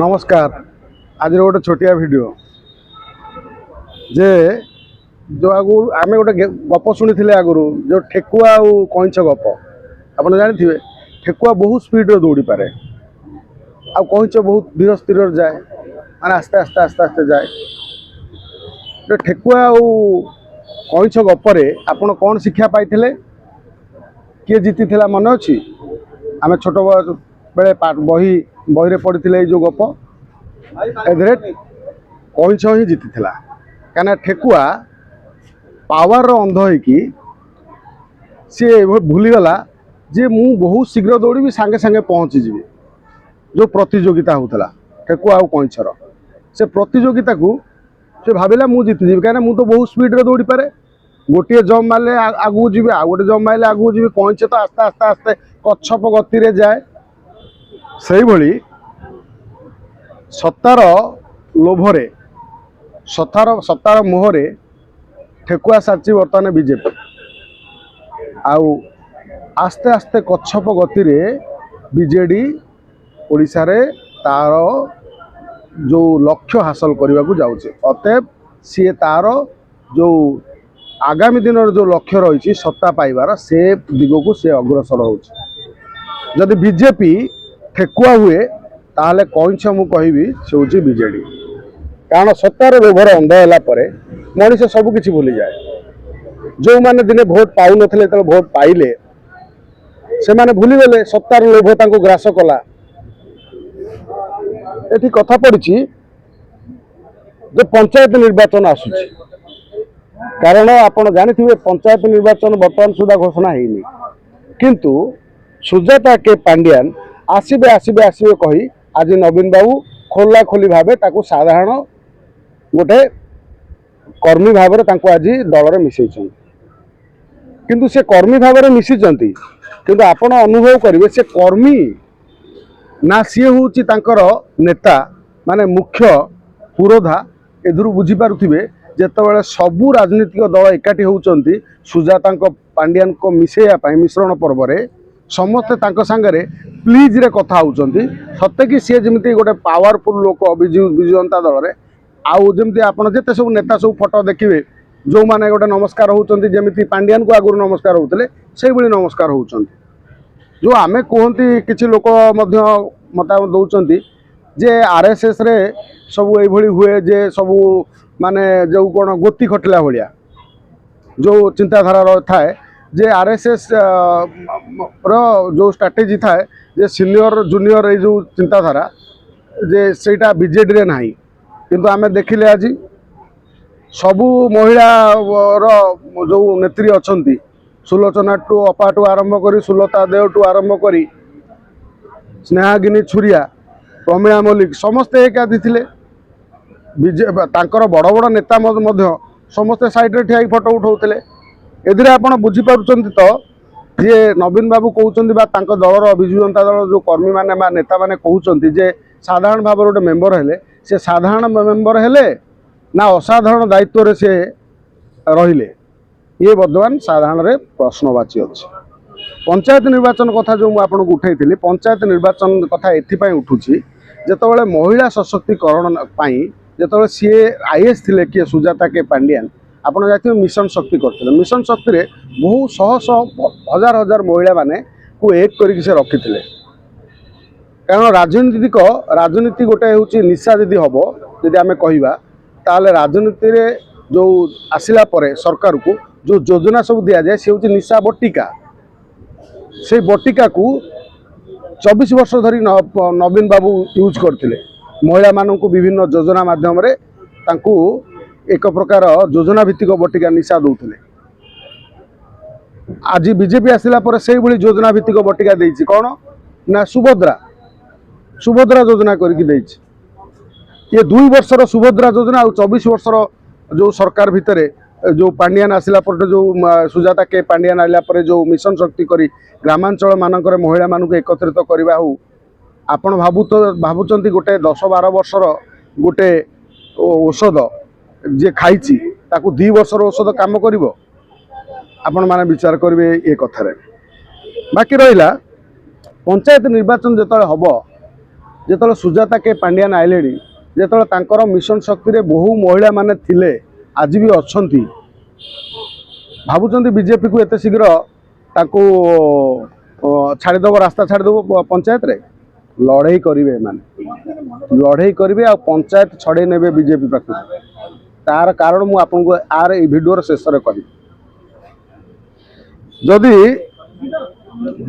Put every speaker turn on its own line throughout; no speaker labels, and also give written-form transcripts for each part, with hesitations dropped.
नमस्कार। आज गोटे छोटिया वीडियो जे जो आगु आम गोटे गप शुणी थे आगु जो ठेकुआ और कईंच गप आप जानी ठेकुआ बहुत स्पीड दौड़ी पारे आ कईंच बहुत धीर स्थिर जाए माने आस्ते आस्ते आस्ते आस्ते जाए। जो ठेकुआ और कईंच गपरे आपण कौन शिक्षा पाई किए जीति मन अच्छी आम छोट बेले बही बही पढ़ी जो गप एधरे कईंच ही जीति कहीं ठेकुआ पावर अंध हो सी भूलीगला जे मु बहुत शीघ्र दौड़ी सांगे सांगे पहुँची जी जो प्रतियोगिता होता ठेकुआ और कईंचर से प्रतियोगिता को से भाविला मु जीतिजी कहीं मुझे बहुत स्पीड रे दौड़ी पारे गोटे जम्प मारे आगू जी आ गए जम्प मारे आगू जी कईंच तो आस्ते आस्ते आस्ते कच्छप गति रे जाए से भली सत्तार लोभरे सत्तार मोहरे ठेकुआ सारी बर्तमान बीजेपी आउ आस्ते आस्ते कच्छप गति रे बीजेडी ओडिशा रे तार जो लक्ष्य हासिल करने को जाऊे अतएव सी तार जो आगामी दिन जो लक्ष्य रही सत्ता पाइबार से दिग को सी अग्रसर होदी बीजेपी ठेकुआ हुए ताहले कईंच मु कहबी से हूँ बीजेडी कारण सत्तार लोभर अंध है मनीष सबकि भूली जाए जो मैंने दिने भोट पाऊ नथिले तो भोट पाइले से माने भूलीगले सत्तार लोभ तांको ग्रास कला। एठी कथा पड़ी जो पंचायत निर्वाचन आसुची कारण आपण जानी पंचायत निर्वाचन बर्तमान सुधा घोषणा होनी किंतु सुजाता के पांड्यान आसबे आसबे आसबे कही आज नवीन बाबू खोला खोली भावे ताकू साधारण गोटे कर्मी भाव आज दल में मिसई किंतु से कर्मी भाव में मिसी किंतु आपण अनुभव करेंगे से कर्मी ना सी हूँ नेता माने मुख्य पुरोधा एधर बुझीपारे जितेबाला सबू राजनीतिक दल एकाठी होती सुजाता पांड्यान को मिसेया मिश्रण पर्व में समस्ते सांगे प्लीज रे कथा होती सत्य कि सी जमी गोटे पावरफुल लोक विजु जनता दल में आउ जमी आप जिते सब नेता सब फोटो देखिए जो मैंने गोटे नमस्कार होती जमी पांड्यान को आगुरी नमस्कार होते से भाई नमस्कार होती जो आमे कहती किसी लोक मतामत दौरान जे आरएसएस रे सब ये हुए जे सब माने जो कौन गोती खटिला भाया जो चिंताधारा थाए जे आरएसएस रो जो स्ट्रैटेजी थाए जे सीनियर जूनियर ये जो चिंताधारा जे सेटा बीजेडी रे नाही किंतु आमे देखिले आज सबू महिला रो जो नेत्री अछंती सुलोचना टू अपा टू आरंभ करी सुलता देव टू आरंभ करी स्नेहागिनी छुरिया प्रमिला मल्लिक समस्ते एकाधी थिले तांकर बड़ बड़ नेता समस्ते साइड रे ठिया फोटो उठाउथिले एदिरे आपण बुझी पारुचंती तो जे नवीन बाबू कहउचंती दलर विजु जनता दल जो कर्मी माने बा नेता माने कहउचंती जे साधारण भाव गोटे मेंबर हेले से साधारण मेंबर हेले ना असाधारण दायित्व रे से रहिले ये वर्तमान साधारण रे प्रश्नवाची अच्छे। पंचायत निर्वाचन कथा जो मुझे आपको उठाई पंचायत निर्वाचन कथा एथिपाई उठुची जेतबेले महिला सशक्तिकरण जो सी आईएएस थिले किए सुजाता के पांड्यान आपड़ जाते मिशन शक्ति करते मिशन शक्ति रे बहु शह शह हजार हजार महिला माने को एक करके से रखी थे कारण राजनीति गोटे हूँ निशा जदि हम जदि आम कहवा ताले राजनीति रे जो आसिला परे सरकार को जो योजना सब दि जाए सी हूँ निशा बटिका से बटिका को 24 वर्ष धरी नवीन बाबू यूज करते महिला मानू विभिन्न योजना माध्यम रे तांकू एक प्रकार योजना भित्तिक बटिका निशा दौले आज बीजेपी आसिला पर से भली योजना भित्तिक बटिका देछि कौन ना सुभद्रा योजना करके देछि ये 2 वर्षर सुभद्रा योजना और 24 वर्षर जो सरकार भितर जो पांड्यान आसिला पर जो सुजाता के पांड्यान आइला पर जो मिशन शक्ति करी ग्रामांचल मानकर महिला मानक एकत्रित करवा हो आपण भावुचंती गोटे 10-12 वर्षर गोटे औषध जे खाइची ताकू 2 वर्षर औषध काम करिवो आपण माने विचार करिवे ए कथारे। बाकी रहिला पंचायत निर्वाचन जेतले हबो ଯେତେବେଳେ ସୁଜାତା କେ ପାଣ୍ଡିଆନ ଆଇଲେଣି, ଯେତେବେଳେ ତାଙ୍କର ମିଶନ ଶକ୍ତିରେ ବହୁ ମହିଳା ମାନେ ଥିଲେ, ଆଜି ବି ଅଛନ୍ତି, ଭାବୁଛନ୍ତି ବିଜେପିକୁ ଏତେ ଶୀଘ୍ର ତାକୁ ଛାଡ଼ିଦେବ, ରାସ୍ତା ଛାଡ଼ିଦେବ ପଞ୍ଚାୟତରେ? ଲଢ଼େଇ କରିବେ ଏମାନେ, ଲଢ଼େଇ କରିବେ ଆଉ ପଞ୍ଚାୟତ ଛଡ଼େଇ ନେବେ ବିଜେପି ପାଖରୁ। ତାର କାରଣ ମୁଁ ଆପଣଙ୍କୁ ଆର ଏଇ ଭିଡ଼ିଓର ଶେଷରେ କହିବି। ଯଦି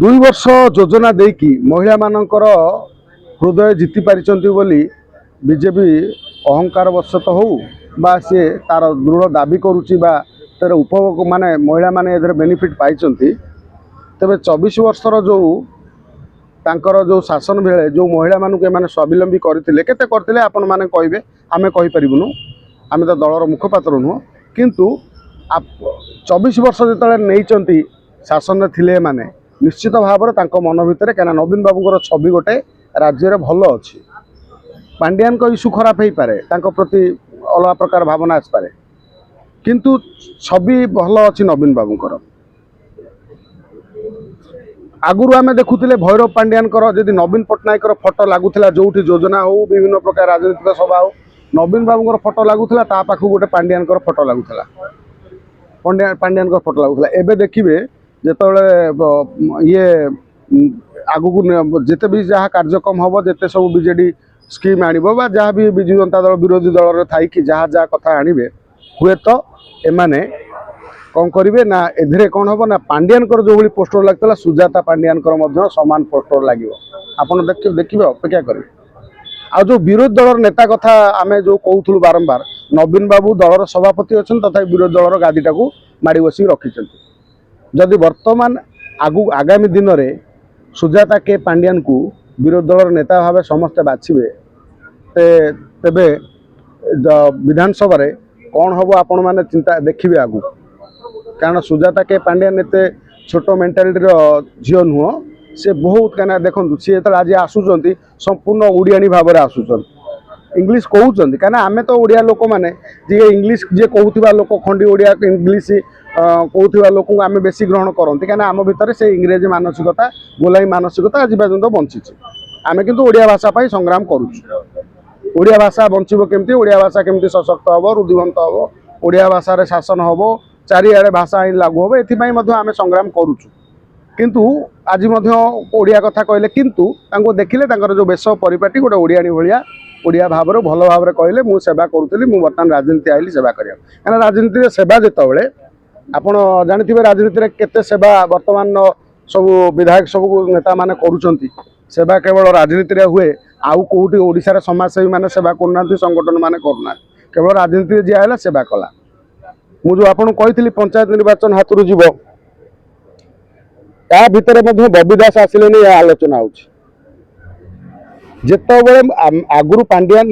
2 ବର୍ଷ ଯୋଜନା ଦେଇକି ମହିଳା ମାନଙ୍କର ହୃଦୟ ଜିତି ପାରିଛନ୍ତି ବୋଲି ବିଜେପି ଅହଙ୍କାର ବଶତଃ ହଉ ବା ସେ ତାର ଦୃଢ଼ ଦାବି କରୁଛି ବା ତାର ଉପଭୋଗ ମାନେ ମହିଳା ମାନେ ଏଥିରେ ବେନିଫିଟ୍ ପାଇଛନ୍ତି, ତେବେ 24 ବର୍ଷର ଯେଉଁ ତାଙ୍କର ଯେଉଁ ଶାସନ ବେଳେ ଯେଉଁ ମହିଳାମାନଙ୍କୁ ଏମାନେ ସ୍ୱାବଲମ୍ବୀ କରିଥିଲେ, କେତେ କରିଥିଲେ ଆପଣମାନେ କହିବେ, ଆମେ କହିପାରିବୁନୁ, ଆମେ ତ ଦଳର ମୁଖପାତ୍ର ନୁହଁ। କିନ୍ତୁ 24 ବର୍ଷ ଯେତେବେଳେ ନେଇଛନ୍ତି ଶାସନରେ ଥିଲେ ଏମାନେ, ନିଶ୍ଚିତ ଭାବରେ ତାଙ୍କ ମନ ଭିତରେ, କାହିଁକିନା ନବୀନ ବାବୁଙ୍କର ଛବି ଗୋଟେ ରାଜ୍ୟରେ ଭଲ ଅଛି। ପାଣ୍ଡିଆନଙ୍କ ଇସ୍ୟୁ ଖରାପ ହେଇପାରେ, ତାଙ୍କ ପ୍ରତି ଅଲଗା ପ୍ରକାର ଭାବନା ଆସିପାରେ, କିନ୍ତୁ ଛବି ଭଲ ଅଛି ନବୀନ ବାବୁଙ୍କର। ଆଗରୁ ଆମେ ଦେଖୁଥିଲେ ଭୈରବ ପାଣ୍ଡିଆନଙ୍କର ଯଦି ନବୀନ ପଟ୍ଟନାୟକର ଫଟୋ ଲାଗୁଥିଲା ଯେଉଁଠି ଯୋଜନା ହେଉ ବିଭିନ୍ନ ପ୍ରକାର ରାଜନୈତିକ ସଭା ହେଉ, ନବୀନ ବାବୁଙ୍କର ଫଟୋ ଲାଗୁଥିଲା, ତା ପାଖକୁ ଗୋଟେ ପାଣ୍ଡିଆନଙ୍କର ଫଟୋ ଲାଗୁଥିଲା, ପାଣ୍ଡିଆନଙ୍କର ଫଟୋ ଲାଗୁଥିଲା। ଏବେ ଦେଖିବେ ଯେତେବେଳେ ଇଏ ଆଗକୁ ଯେତେ ବି ଯାହା କାର୍ଯ୍ୟକ୍ରମ ହେବ, ଯେତେ ସବୁ ବିଜେଡି ସ୍କିମ୍ ଆଣିବ ବା ଯାହା ବି ବିଜୁ ଜନତା ଦଳ ବିରୋଧୀ ଦଳରେ ଥାଇକି ଯାହା ଯାହା କଥା ଆଣିବେ, ହୁଏତ ଏମାନେ କ'ଣ କରିବେ ନା ଏଥିରେ କ'ଣ ହେବ ନା ପାଣ୍ଡିଆନଙ୍କର ଯେଉଁଭଳି ପୋଷ୍ଟର ଲାଗିଥିଲା ସୁଜାତା ପାଣ୍ଡିଆନଙ୍କର ମଧ୍ୟ ସମାନ ପୋଷ୍ଟର ଲାଗିବ। ଆପଣ ଦେଖିବେ, ଅପେକ୍ଷା କରିବେ। ଆଉ ଯେଉଁ ବିରୋଧୀ ଦଳର ନେତା କଥା ଆମେ ଯେଉଁ କହୁଥିଲୁ ବାରମ୍ବାର, ନବୀନ ବାବୁ ଦଳର ସଭାପତି ଅଛନ୍ତି, ତଥାପି ବିରୋଧୀ ଦଳର ଗାଦିଟାକୁ ମାଡ଼ି ବସିକି ରଖିଛନ୍ତି। ଯଦି ବର୍ତ୍ତମାନ ଆଗାମୀ ଦିନରେ ସୁଜାତା କେ ପାଣ୍ଡିଆନକୁ ବିରୋଧୀ ଦଳର ନେତା ଭାବେ ସମସ୍ତେ ବାଛିବେ, ତେବେ ବିଧାନସଭାରେ କ'ଣ ହେବ ଆପଣମାନେ ଚିନ୍ତା ଦେଖିବେ ଆଗକୁ। କାରଣ ସୁଜାତା କେ ପାଣ୍ଡିଆନ ଏତେ ଛୋଟ ମେଣ୍ଟାଲିଟିର ଝିଅ ନୁହଁ, ସେ ବହୁତ, କାହିଁକିନା ଦେଖନ୍ତୁ ସିଏ ଯେତେବେଳେ ଆଜି ଆସୁଛନ୍ତି ସମ୍ପୂର୍ଣ୍ଣ ଓଡ଼ିଆଣୀ ଭାବରେ ଆସୁଛନ୍ତି, ଇଂଲିଶ କହୁଛନ୍ତି। କାହିଁକିନା ଆମେ ତ ଓଡ଼ିଆ ଲୋକମାନେ ଯିଏ ଇଂଲିଶ ଯିଏ କହୁଥିବା ଲୋକ, ଖଣ୍ଡି ଓଡ଼ିଆ ଇଂଲିଶ କହୁଥିବା ଲୋକଙ୍କୁ ଆମେ ବେଶୀ ଗ୍ରହଣ କରନ୍ତି, କାହିଁକିନା ଆମ ଭିତରେ ସେ ଇଂରେଜୀ ମାନସିକତା, ଗୋଲାମୀ ମାନସିକତା ଆଜି ପର୍ଯ୍ୟନ୍ତ ବଞ୍ଚିଛି। ଆମେ କିନ୍ତୁ ଓଡ଼ିଆ ଭାଷା ପାଇଁ ସଂଗ୍ରାମ କରୁଛୁ। ଓଡ଼ିଆ ଭାଷା ବଞ୍ଚିବ କେମିତି, ଓଡ଼ିଆ ଭାଷା କେମିତି ସଶକ୍ତ ହେବ, ରୁଧିବନ୍ତ ହେବ, ଓଡ଼ିଆ ଭାଷାରେ ଶାସନ ହେବ, ଚାରିଆଡ଼େ ଭାଷା ଆଇନ ଲାଗୁ ହେବ, ଏଥିପାଇଁ ମଧ୍ୟ ଆମେ ସଂଗ୍ରାମ କରୁଛୁ। କିନ୍ତୁ ଆଜି ମଧ୍ୟ ଓଡ଼ିଆ କଥା କହିଲେ, କିନ୍ତୁ ତାଙ୍କୁ ଦେଖିଲେ ତାଙ୍କର ଯେଉଁ ବେଶ ପରିପାଟି ଗୋଟେ ଓଡ଼ିଆଣୀ ଭଳିଆ ଓଡ଼ିଆ ଭାବରେ ଭଲ ଭାବରେ କହିଲେ, ମୁଁ ସେବା କରୁଥିଲି, ମୁଁ ବର୍ତ୍ତମାନ ରାଜନୀତି ଆଇଲି ସେବା କରିବାକୁ। କାହିଁକିନା ରାଜନୀତିରେ ସେବା ଯେତେବେଳେ ଆପଣ ଜାଣିଥିବେ, ରାଜନୀତିରେ କେତେ ସେବା ବର୍ତ୍ତମାନ ସବୁ ବିଧାୟକ ସବୁ ନେତାମାନେ କରୁଛନ୍ତି। ସେବା କେବଳ ରାଜନୀତିରେ ହୁଏ, ଆଉ କେଉଁଠି ଓଡ଼ିଶାର ସମାଜସେବୀ ମାନେ ସେବା କରୁନାହାନ୍ତି, ସଂଗଠନ ମାନେ କରୁନାହାନ୍ତି, କେବଳ ରାଜନୀତିରେ ଯିଏ ହେଲା ସେବା କଲା। ମୁଁ ଯେଉଁ ଆପଣଙ୍କୁ କହିଥିଲି ପଞ୍ଚାୟତ ନିର୍ବାଚନ ହାତରୁ ଯିବ, ତା ଭିତରେ ମଧ୍ୟ ବବି ଦାସ ଆସିଲେନି, ଏହା ଆଲୋଚନା ହେଉଛି। ଯେତେବେଳେ ଆଗରୁ ପାଣ୍ଡିଆନ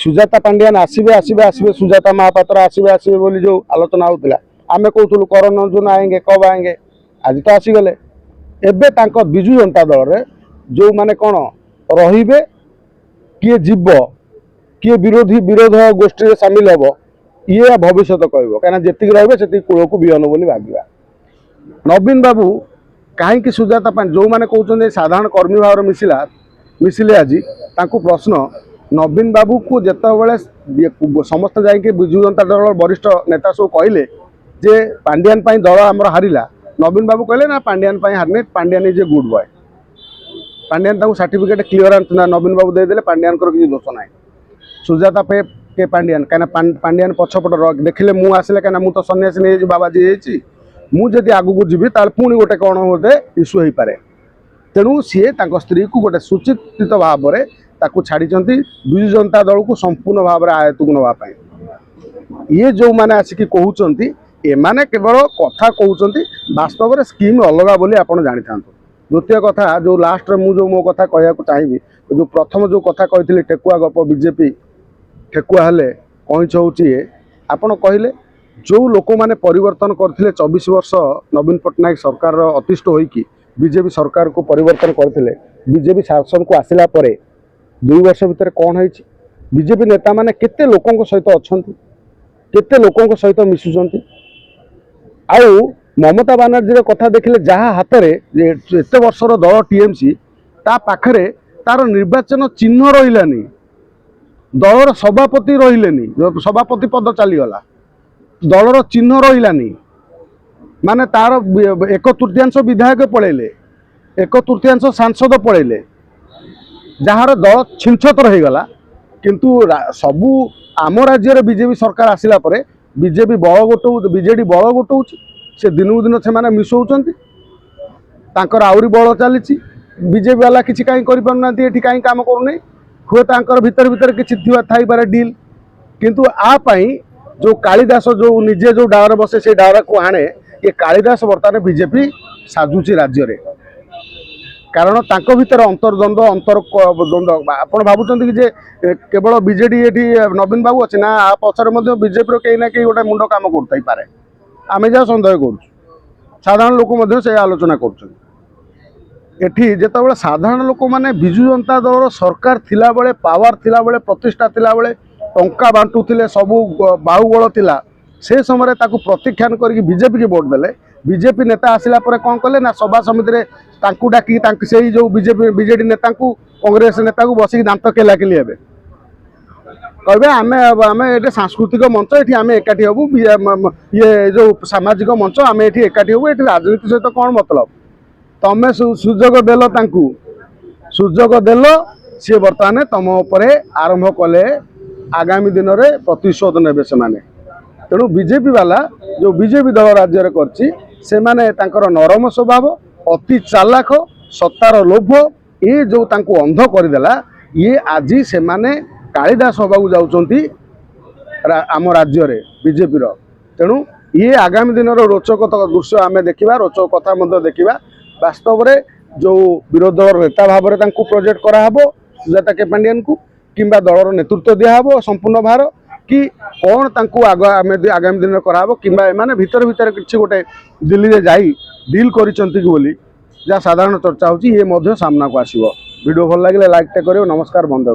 ସୁଜାତା ପାଣ୍ଡିଆନ ଆସିବେ ଆସିବେ ଆସିବେ, ସୁଜାତା ମହାପାତ୍ର ଆସିବେ ଆସିବେ ବୋଲି ଯେଉଁ ଆଲୋଚନା ହେଉଥିଲା, ଆମେ କହୁଥିଲୁ କରଣ ରଞ୍ଜନ ଆଏଙ୍ଗେ କବ ଆଏଙ୍ଗେ, ଆଜି ତ ଆସିଗଲେ। ଏବେ ତାଙ୍କ ବିଜୁ ଜନତା ଦଳରେ ଯେଉଁମାନେ କ'ଣ ରହିବେ, କିଏ ଯିବ, କିଏ ବିରୋଧ ଗୋଷ୍ଠୀରେ ସାମିଲ ହେବ, ଇଏ ଭବିଷ୍ୟତ କହିବ। କାହିଁକିନା ଯେତିକି ରହିବେ ସେତିକି କୂଳକୁ ବିହନ ବୋଲି ଭାବିବା। ନବୀନ ବାବୁ କାହିଁକି ସୁଜାତା ଯେଉଁମାନେ କହୁଛନ୍ତି ସାଧାରଣ କର୍ମୀ ଭାବରେ ମିଶିଲେ, ଆଜି ତାଙ୍କୁ ପ୍ରଶ୍ନ, ନବୀନ ବାବୁକୁ ଯେତେବେଳେ ସମସ୍ତେ ଯାଇକି ବିଜୁ ଜନତା ଦଳର ବରିଷ୍ଠ ନେତା ସବୁ କହିଲେ ଯେ ପାଣ୍ଡିଆନ ପାଇଁ ଦଳ ଆମର ହାରିଲା, ନବୀନ ବାବୁ କହିଲେ ନା ପାଣ୍ଡିଆନ ପାଇଁ ହାରିନି, Pandian is a good boy. Pandian ତାଙ୍କୁ ସାର୍ଟିଫିକେଟ୍ କ୍ଲିୟରାନ୍ସ ନବୀନ ବାବୁ ଦେଇଦେଲେ, ପାଣ୍ଡିଆନଙ୍କର କିଛି ଦୋଷ ନାହିଁ। ସୁଜାତା କେ ପାଣ୍ଡିଆନ, କାହିଁକିନା ପାଣ୍ଡିଆନ ପଛପଟ ଦେଖିଲେ, ମୁଁ ଆସିଲେ, କାହିଁକିନା ମୁଁ ତ ସନ୍ନ୍ୟାସୀ ନେଇଯାଇଛି, ବାବାଜୀ ହେଇଛି, ମୁଁ ଯଦି ଆଗକୁ ଯିବି ତାହେଲେ ପୁଣି ଗୋଟେ କ'ଣ ଗୋଟେ ଇସ୍ୟୁ ହେଇପାରେ। ତେଣୁ ସିଏ ତାଙ୍କ ସ୍ତ୍ରୀକୁ ଗୋଟେ ସୁଚିନ୍ତିତ ଭାବରେ ତାକୁ ଛାଡ଼ିଛନ୍ତି ବିଜୁ ଜନତା ଦଳକୁ ସମ୍ପୂର୍ଣ୍ଣ ଭାବରେ ଆୟତ୍ତକୁ ନେବା ପାଇଁ। ଇଏ ଯେଉଁମାନେ ଆସିକି କହୁଛନ୍ତି, ଏମାନେ କେବଳ କଥା କହୁଛନ୍ତି, ବାସ୍ତବରେ ସ୍କିମ୍ ଅଲଗା ବୋଲି ଆପଣ ଜାଣିଥାନ୍ତୁ। ଦ୍ୱିତୀୟ କଥା, ଯେଉଁ ଲାଷ୍ଟରେ ମୁଁ ଯେଉଁ ମୋ କଥା କହିବାକୁ ଚାହିଁବି, ଯେଉଁ ପ୍ରଥମ ଯେଉଁ କଥା କହିଥିଲି ଠେକୁଆ ଗପ, ବିଜେପି ଠେକୁଆ ହେଲେ କଇଁଛ ହେଉଛି ଇଏ, ଆପଣ କହିଲେ ଯେଉଁ ଲୋକମାନେ ପରିବର୍ତ୍ତନ କରିଥିଲେ 24 ବର୍ଷ ନବୀନ ପଟ୍ଟନାୟକ ସରକାରର ଅତିଷ୍ଠ ହୋଇକି ବିଜେପି ସରକାରକୁ ପରିବର୍ତ୍ତନ କରିଥିଲେ, ବିଜେପି ଶାସନକୁ ଆସିଲା ପରେ 2 ବର୍ଷ ଭିତରେ କ'ଣ ହେଇଛି, ବିଜେପି ନେତାମାନେ କେତେ ଲୋକଙ୍କ ସହିତ ଅଛନ୍ତି, କେତେ ଲୋକଙ୍କ ସହିତ ମିଶୁଛନ୍ତି। ଆଉ ମମତା ବାନାର୍ଜୀର କଥା ଦେଖିଲେ, ଯାହା ହାତରେ ଏତେ ବର୍ଷର ଦଳ ଟିଏମସି, ତା ପାଖରେ तार निर्वाचन चिन्ह रही दलर सभापति रही सभापति पद चलीगला दलर चिन्ह रही माने तार 1/3 विधायक पलैले 1/3 सांसद पलैले जार दल छिनछतर हो गला किंतु सबू आम राज्य बीजेपी सरकार आसिला परे बीजेपी बल गोटो बीजेडी बल गोटो से दिनकू दिन से मिसौंट आहरी बल चली बीजेपी वाला किसी कहीं कहीं काम करूना हुए तो भितर भितर किसी थी पारे डील किंतु आपाई जो कालिदास जो निजे जो डावर बसे से डावर को आणे ये कालिदास बर्तमान बीजेपी साजुची राज्य रे कारण तांको भितर अंतर्द्वंद अंतर द्वंद्व आपण भावुं कि केवल बीजेडी ये नवीन बाबू अच्छे ना पचर बीजेपी कहीं ना कहीं गोटे मुंड काम करता पारे आम जहाँ सन्देह कर साधारण लोक से आलोचना कर जिते साधारण लोक मैंने विजु जनता दल सरकार थिला बेले पावर थिला बेले प्रतिष्ठा थिला बेले टंका बांटुले सबू बाहुबल थिला से समय ताकू प्रत्याख्यान करके बीजेपी की वोट देले बीजेपी नेता आसिला परे कौन कले ना सभा समिति रे तांकू डाकी से जो बीजेपी बीजेडी नेता को कांग्रेस नेता को बसिक दांत केलाकेली हेबे कहे आमे आमे ये सांस्कृतिक मंच ये आम एकाठी हबू ये जो सामाजिक मंच आम ये एकाठी हबू ये राजनीति सहित कौन मतलब तमें सुजोग देल तांकू सुजोग देल सी बर्तमान तुम उपरे आरंभ कले आगामी दिन में प्रतिशोध ने तेणु बीजेपी वाला जो बीजेपी दल राज्य कर नरम स्वभाव अति चालाक सत्तार लोभ ये जो तांको अंध करदेला ये आज से माने कालिदास होगा जाउछंती आम राज्य रे बीजेपी तेणु ये आगामी दिन रोचक दृश्य आम देखा रोचक कथा देखा वास्तव में जो विरोध दल नेता भाव में प्रोजेक्ट कराहब सुजाता केपांडियन को किंबा दलर नेतृत्व दिहब संपूर्ण भार कि कौन तांको आगामी दिन कराहब किंबा एमाने भितर भितर किसी गोटे दिल्ली रे जाई डील करिसंती बोली जहाँ साधारण चर्चा होची ये मध्य सामना को आसीबो वीडियो भल लागिले लाइक टे करियो नमस्कार बंद।